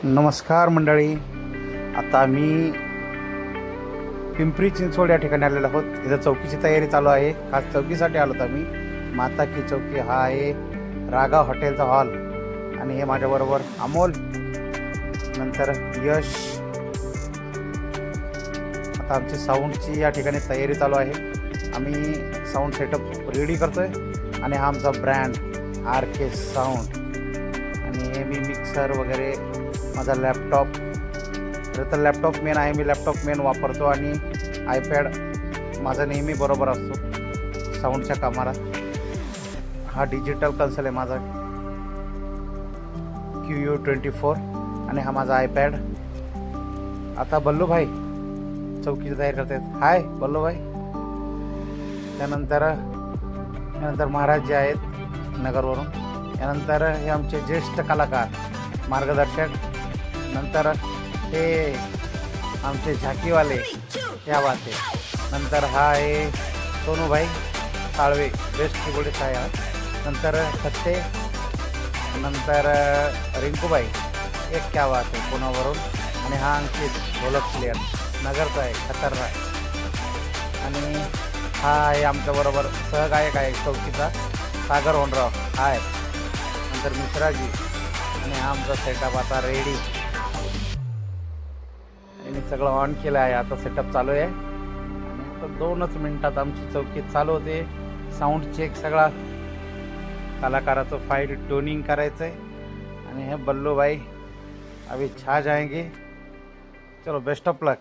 नमस्कार मंडळी. आता आम्ही पिंपरी चिंचवड या ठिकाणी आलेलो आहोत. इथं चौकीची तयारी चालू आहे. खास चौकीसाठी आलो आम्ही. माता की चौकी हा आहे रागा हॉटेलचा हॉल. आणि हे माझ्याबरोबर अमोल, नंतर यश. आता आमची साऊंडची या ठिकाणी तयारी चालू आहे. आम्ही साऊंड सेटअप रेडी करतोय. आणि हा आमचा ब्रँड RK साऊंड. आणि हे मी मिक्सर वगैरे, माझा लॅपटॉप, खरं तर लॅपटॉप मेन आहे. मी लॅपटॉप मेन वापरतो आणि आयपॅड माझा नेहमी बरोबर असतो साऊंडच्या कामाला. हा डिजिटल कन्सोल आहे माझा QU24. आणि हा माझा आयपॅड. आता बल्लूभाई चौकीची तयारी करतात. हाय बल्लूभाई. त्यानंतर महाराज जे आहेत नगरवरून. यानंतर हे आमचे ज्येष्ठ कलाकार, मार्गदर्शक. नंतर हे आमचे झाकीवाले, या बात आहे. नंतर हा आहे सोनूभाई साळवे, बेस्ट कीबोर्डिस्ट आहे. नंतर सत्ते, नंतर रिंकूबाई, एक क्या बात आहे पुण्यावरून. आणि हा अंकित ढोलक प्लेअर, नगरचा आहे, खतरनाक. आणि हा आहे आमच्याबरोबर सहगायक आहे चौकीचा, सागर होंडराव हाय. नंतर मिश्राजी. आणि हा आमचा सेटअप आता रेडी. आणि सगळं ऑन केलं आहे. आता सेटअप चालू आहे. आणि आता 2च मिनटात आमची चौकी चालू होते. साऊंड चेक सगळा, कलाकाराचं फाईल ट्यूनिंग करायचं आहे. आणि हे बल्लूभाई अभी छा जाएंगे. चलो बेस्ट ऑफ लक.